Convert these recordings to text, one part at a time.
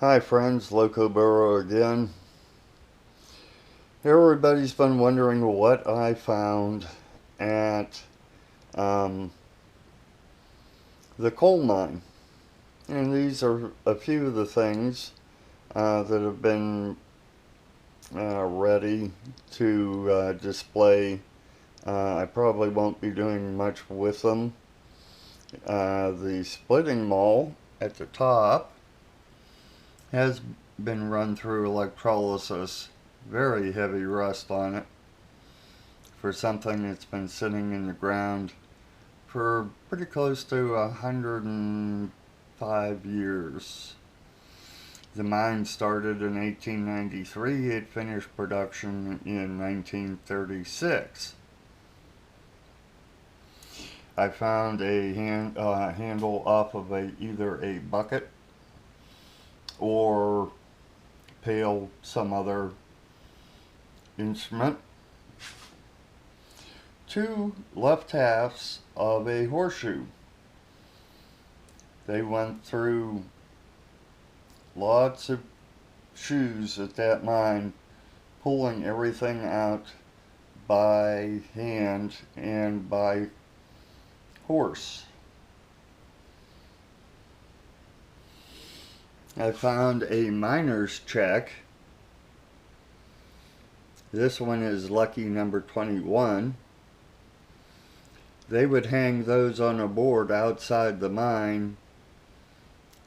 Hi friends, Loco Burrow again. Everybody's been wondering what I found at um, the coal mine. And these are a few of the things that have been ready to display. I probably won't be doing much with them. The splitting maul at the top has been run through electrolysis. Very heavy rust on it for something that's been sitting in the ground for pretty close to 105 years. The mine started in 1893. It finished production in 1936. I found a handle off of either a bucket or pail, some other instrument. Two left halves of a horseshoe. They went through lots of shoes at that mine, pulling everything out by hand and by horse. I found a miner's check. This one is lucky number 21. They would hang those on a board outside the mine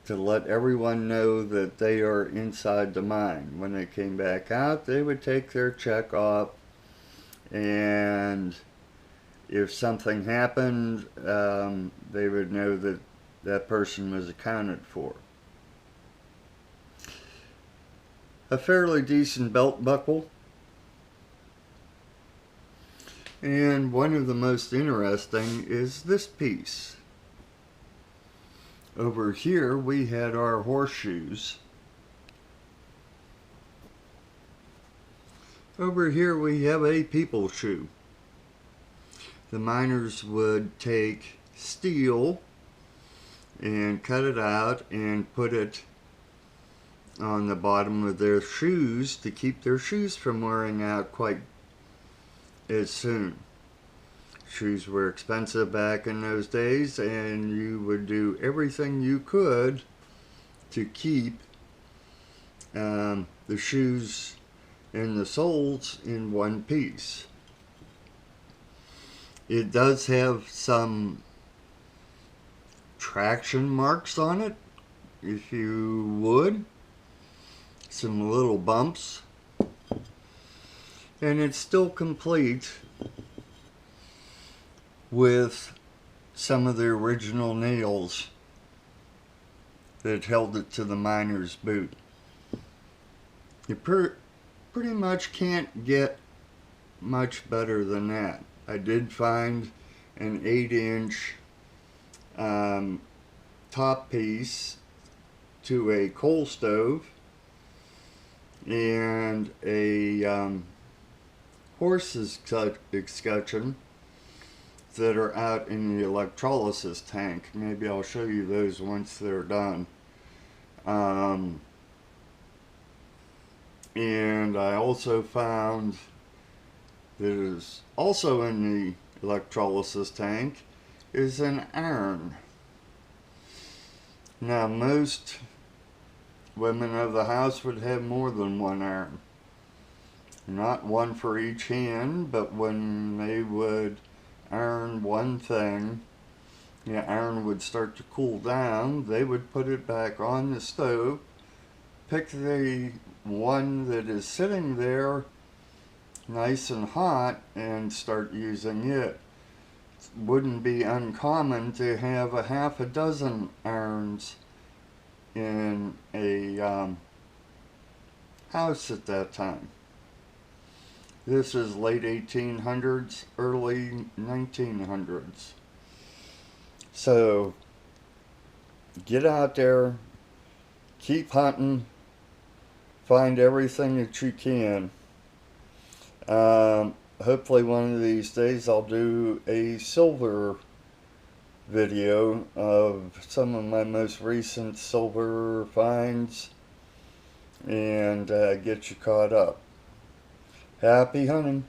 to let everyone know that they are inside the mine. When they came back out, they would take their check off, and if something happened, they would know that that person was accounted for. A fairly decent belt buckle. And one of the most interesting is this piece. Over here we had our horseshoes. Over here we have a people shoe. The miners would take steel and cut it out and put it on the bottom of their shoes to keep their shoes from wearing out quite as soon. Shoes were expensive back in those days, and you would do everything you could to keep the shoes and the soles in one piece. It does have some traction marks on it, if you would. Some little bumps. And it's still complete with some of the original nails that held it to the miner's boot. You pretty much can't get much better than that. I did find an 8-inch top piece to a coal stove and a horse's escutcheon that are out in the electrolysis tank. Maybe I'll show you those once they're done. And I also found that is also in the electrolysis tank is an iron. Now most women of the house would have more than one iron. Not one for each hand, but when they would iron one thing, the iron would start to cool down, they would put it back on the stove, pick the one that is sitting there nice and hot, and start using it. It wouldn't be uncommon to have a half a dozen irons in a house at that time. This is late 1800s, early 1900s. So get out there, keep hunting, find everything that you can. Hopefully one of these days I'll do a silver video of some of my most recent silver finds and get you caught up. Happy hunting.